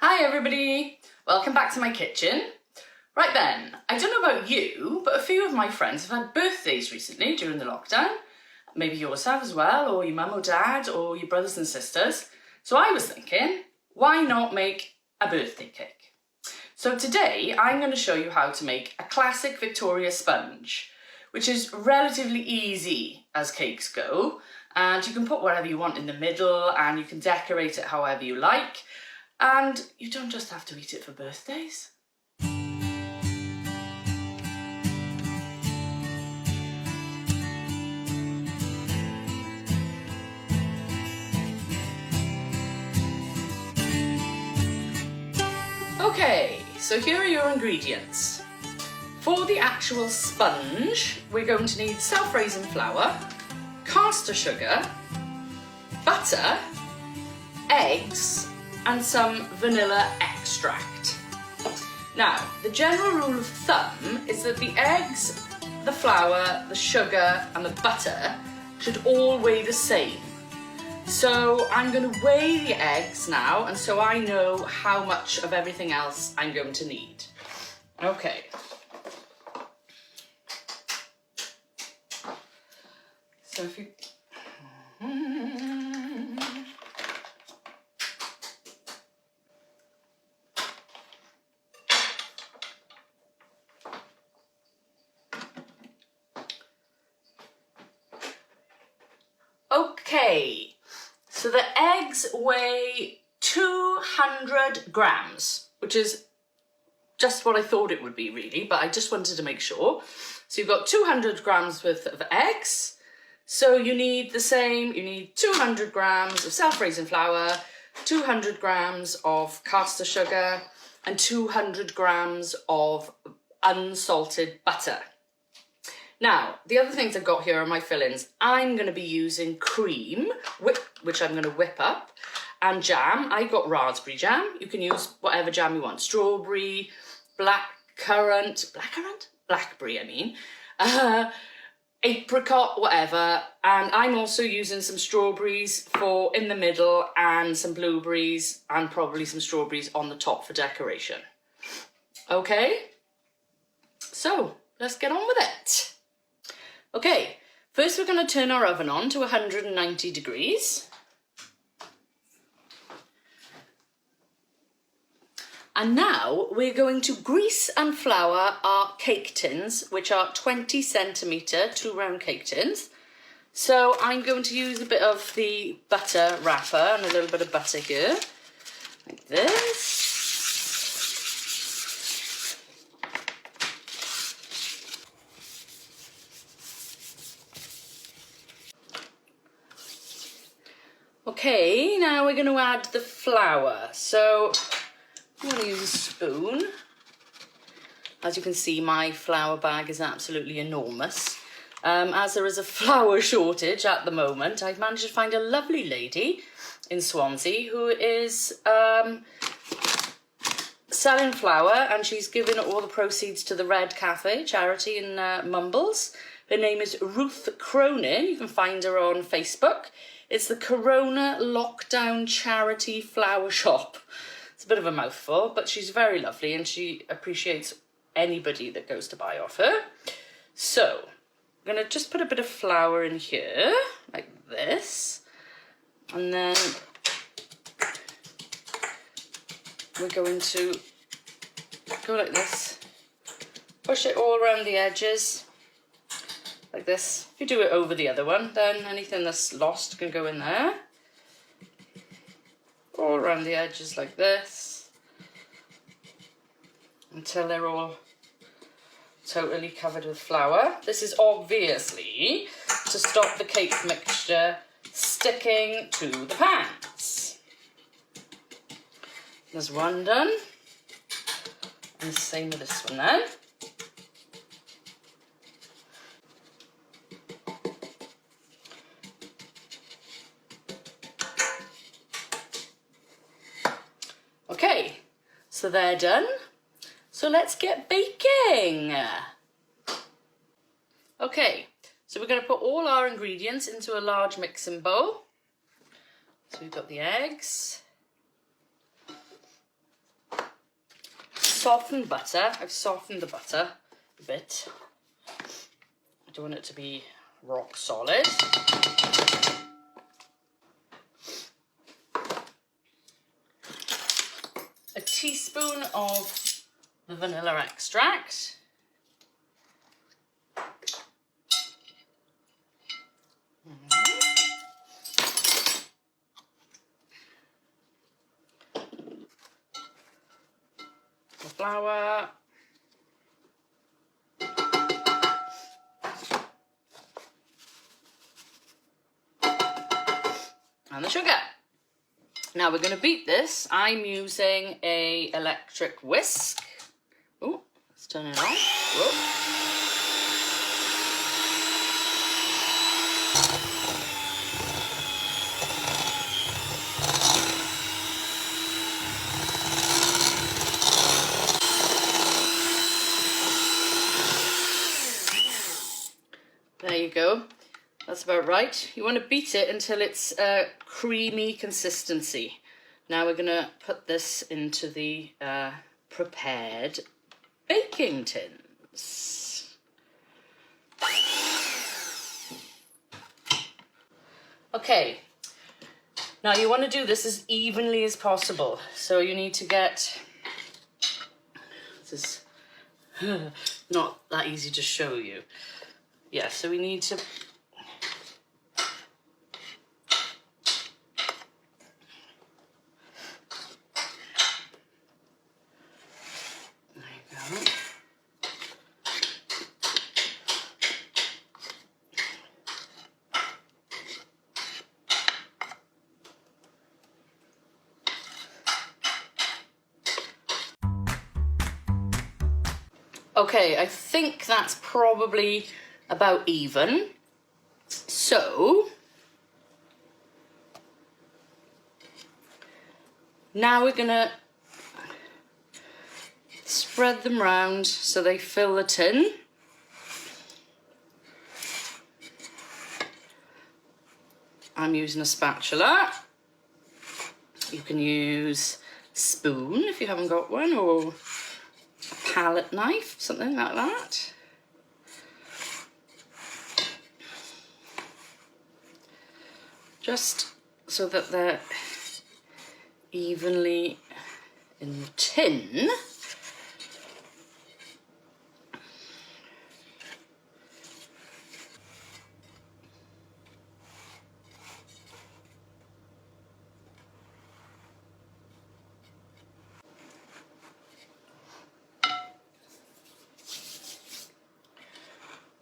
Hi everybody, welcome back to my kitchen. Right then, I don't know about you, but a few of my friends have had birthdays recently during the lockdown. Maybe yours have as well, or your mum or dad, or your brothers and sisters. So I was thinking, why not make a birthday cake? So today I'm going to show you how to make a classic Victoria sponge, which is relatively easy as cakes go, and you can put whatever you want in the middle and you can decorate it however you like. And you don't just have to eat it for birthdays. Okay, so here are your ingredients. For the actual sponge, we're going to need self-raising flour, caster sugar, butter, eggs, and some vanilla extract. Now, the general rule of thumb is that the eggs, the flour, the sugar, and the butter should all weigh the same. So I'm going to weigh the eggs now, and so I know how much of everything else I'm going to need. Okay. So if you... Okay, so the eggs weigh 200 grams, which is just what I thought it would be really, but I just wanted to make sure. So you've got 200 grams worth of eggs. So you need the same, you need 200 grams of self-raising flour, 200 grams of caster sugar, and 200 grams of unsalted butter. Now, the other things I've got here are my fillings. I'm going to be using cream, which I'm going to whip up, and jam. I got raspberry jam. You can use whatever jam you want. Strawberry, blackberry, I mean, apricot, whatever. And I'm also using some strawberries for in the middle and some blueberries and probably some strawberries on the top for decoration. Okay, so let's get on with it. Okay, first we're going to turn our oven on to 190 degrees. And now we're going to grease and flour our cake tins, which are 20 centimetre, 2 round cake tins. So I'm going to use a bit of the butter wrapper and a little bit of butter here, like this. Okay, now we're going to add the flour. So I'm going to use a spoon. As you can see, my flour bag is absolutely enormous. As there is a flour shortage at the moment, I've managed to find a lovely lady in Swansea who is selling flour, and she's given all the proceeds to the Red Cafe charity in Mumbles. Her name is Ruth Cronin. You can find her on Facebook. It's the Corona Lockdown Charity Flower Shop. It's a bit of a mouthful, but she's very lovely and she appreciates anybody that goes to buy off her. So, I'm going to just put a bit of flour in here, like this. And then we're going to go like this. Push it all around the edges. Like this. If you do it over the other one, then anything that's lost can go in there. All around the edges like this. Until they're all totally covered with flour. This is obviously to stop the cake mixture sticking to the pans. There's one done. And the same with this one then. Okay, so they're done. So let's get baking. Okay, so we're going to put all our ingredients into a large mixing bowl. So we've got the eggs, softened butter. I've softened the butter a bit. I don't want it to be rock solid. A teaspoon of the vanilla extract. The flour. And the sugar. Now we're going to beat this. I'm using a electric whisk. Oh, let's turn it on. Whoa. There you go. That's about right. You want to beat it until it's a creamy consistency. Now we're going to put this into the prepared baking tins. Okay, now you want to do this as evenly as possible. So you need to get, this is not that easy to show you. Yeah, so we need to okay, I think that's probably about even. So now we're gonna spread them round so they fill the tin. I'm using a spatula. You can use a spoon if you haven't got one, or a palette knife, something like that. Just so that they're evenly in the tin.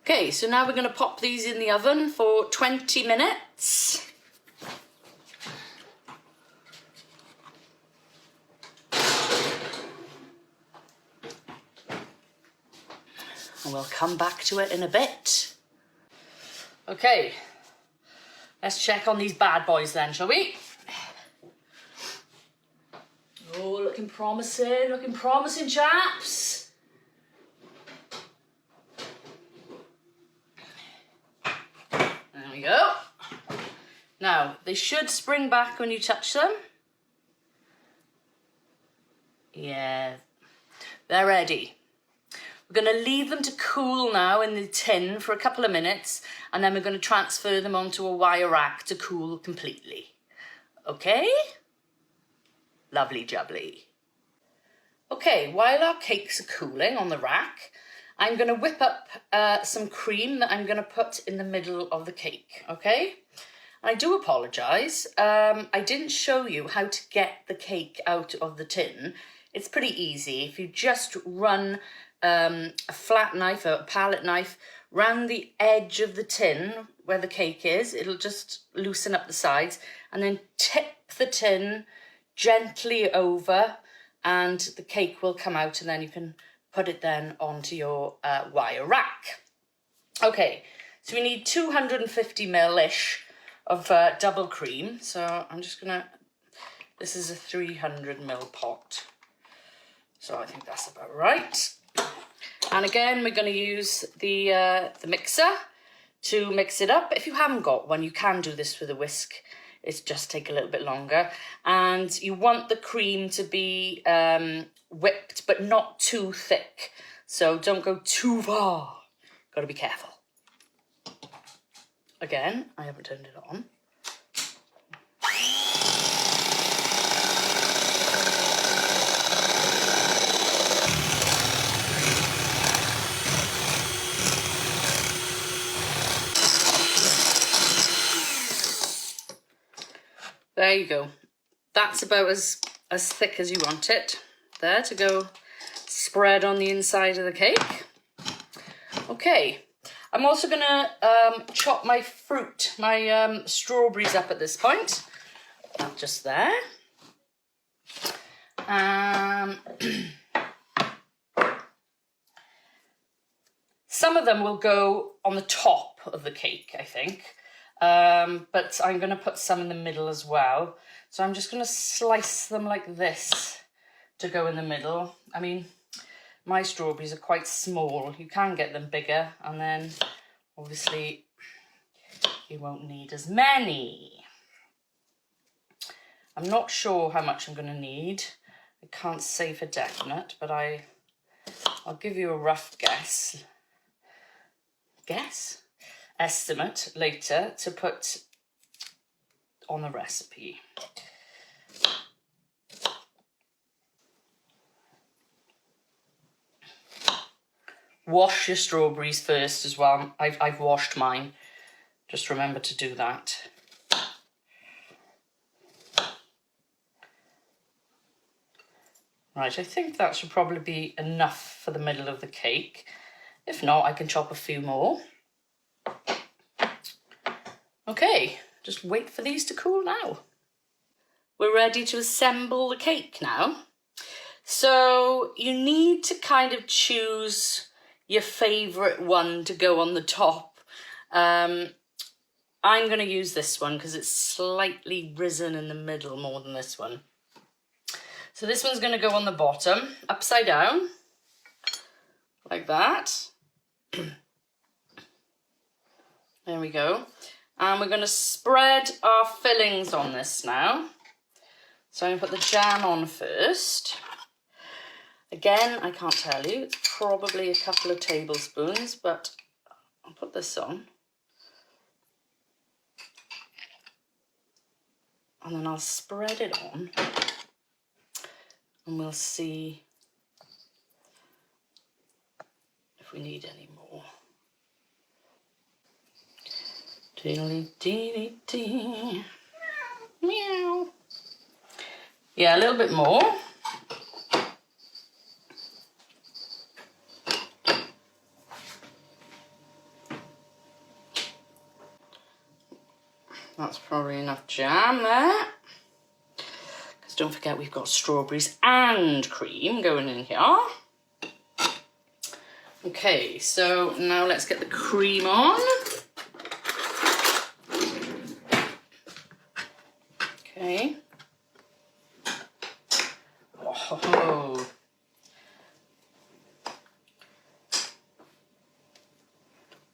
Okay, so now we're going to pop these in the oven for 20 minutes. And we'll come back to it in a bit. Okay, let's check on these bad boys then, shall we? Oh, looking promising, chaps. There we go. Now, they should spring back when you touch them. Yeah, they're ready. We're going to leave them to cool now in the tin for a couple of minutes, and then we're going to transfer them onto a wire rack to cool completely. Okay? Lovely jubbly. Okay, while our cakes are cooling on the rack, I'm going to whip up some cream that I'm going to put in the middle of the cake, okay? And I do apologise. I didn't show you how to get the cake out of the tin. It's pretty easy. If you just run a flat knife, a palette knife, round the edge of the tin where the cake is, it'll just loosen up the sides, and then tip the tin gently over and the cake will come out, and then you can put it then onto your wire rack. Okay, so we need 250 ml-ish of double cream. So I'm just gonna, this is a 300 ml pot. So I think that's about right. And again, we're going to use the mixer to mix it up. If you haven't got one, you can do this with a whisk. it's just take a little bit longer. And you want the cream to be whipped, but not too thick. So don't go too far. Got to be careful. Again, I haven't turned it on. There you go. That's about as thick as you want it. There to go spread on the inside of the cake. Okay, I'm also gonna chop my fruit, my strawberries up at this point. Not just there. Some of them will go on the top of the cake, I think. But I'm going to put some in the middle as well. So I'm just going to slice them like this to go in the middle. I mean, my strawberries are quite small. You can get them bigger, and then obviously you won't need as many. I'm not sure how much I'm going to need. I can't say for definite, but I'll give you a rough estimate later to put on the recipe. Wash your strawberries first as well. I've washed mine. Just remember to do that. Right, I think that should probably be enough for the middle of the cake. If not, I can chop a few more. Okay, just wait for these to cool now. We're ready to assemble the cake now. So you need to kind of choose your favourite one to go on the top. I'm going to use this one because it's slightly risen in the middle more than this one. So this one's going to go on the bottom, upside down, like that. There we go. And we're going to spread our fillings on this now. So I'm going to put the jam on first. Again, I can't tell you, it's probably a couple of tablespoons, but I'll put this on. And then I'll spread it on. And we'll see if we need any more. Diddly-dee-dee-dee. Meow. Yeah, a little bit more. That's probably enough jam there. Because don't forget we've got strawberries and cream going in here. Okay, so now let's get the cream on. Okay. Oh.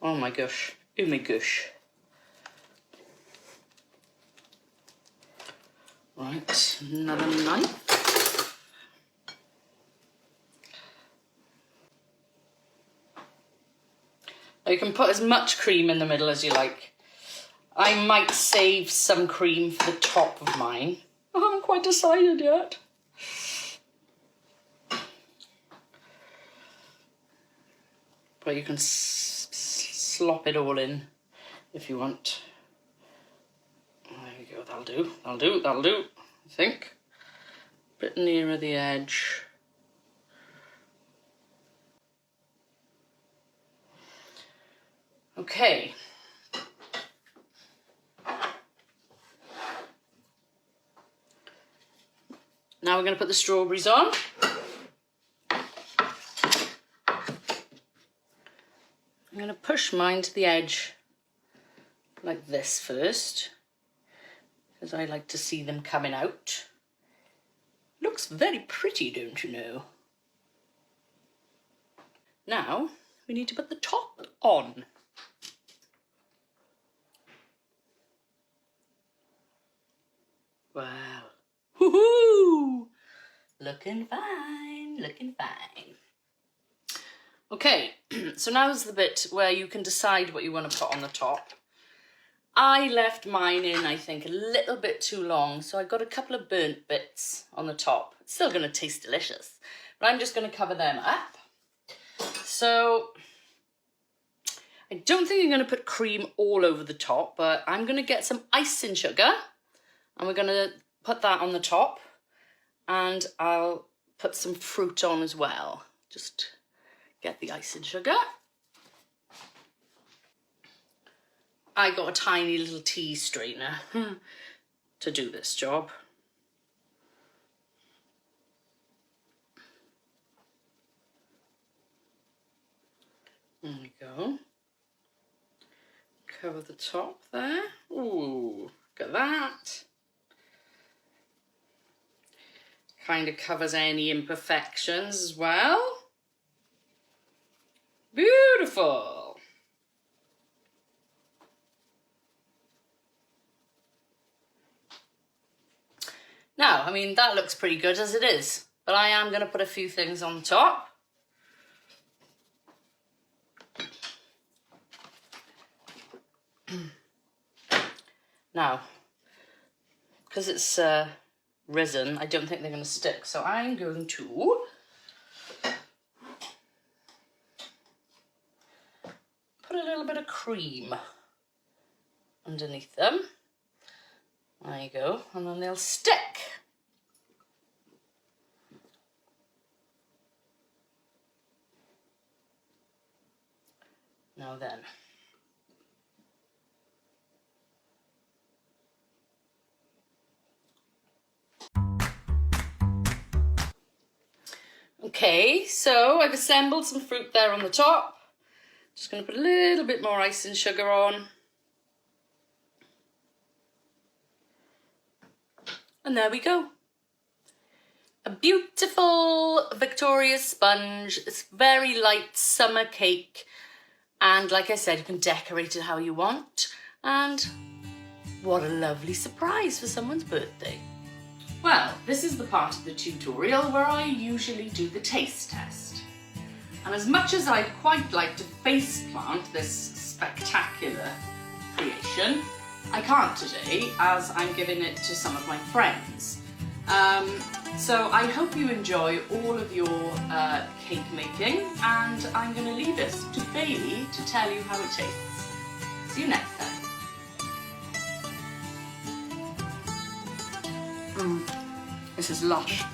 Oh my gosh. Oh my gosh. Right, another knife. You can put as much cream in the middle as you like. I might save some cream for the top of mine. I haven't quite decided yet. But you can slop it all in if you want. There we go, that'll do, I think. A bit nearer the edge. Okay. Now we're going to put the strawberries on. I'm going to push mine to the edge like this first, because I like to see them coming out. Looks very pretty, don't you know? Now we need to put the top on. Well, woohoo! Looking fine, looking fine. Okay, so now's the bit where you can decide what you want to put on the top. I left mine in, I think, a little bit too long, so I got a couple of burnt bits on the top. It's still going to taste delicious, but I'm just going to cover them up. So I don't think I'm going to put cream all over the top, but I'm going to get some icing sugar, and we're going to put that on the top, and I'll put some fruit on as well. Just get the icing sugar. I got a tiny little tea strainer to do this job. There we go. Cover the top there. Ooh, look at that. Kind of covers any imperfections as well. Beautiful. Now, I mean, that looks pretty good as it is, but I am going to put a few things on top. Now, because it's risen, I don't think they're going to stick, so I'm going to put a little bit of cream underneath them. There you go, and then they'll stick. Now then. Okay, so I've assembled some fruit there on the top. Just going to put a little bit more icing sugar on. And there we go. A beautiful Victoria sponge. It's very light summer cake. And like I said, you can decorate it how you want. And what a lovely surprise for someone's birthday. Well, this is the part of the tutorial where I usually do the taste test. And as much as I'd quite like to face plant this spectacular creation, I can't today as I'm giving it to some of my friends. So I hope you enjoy all of your cake making, and I'm going to leave it to Bailey to tell you how it tastes. See you next time. This is lush.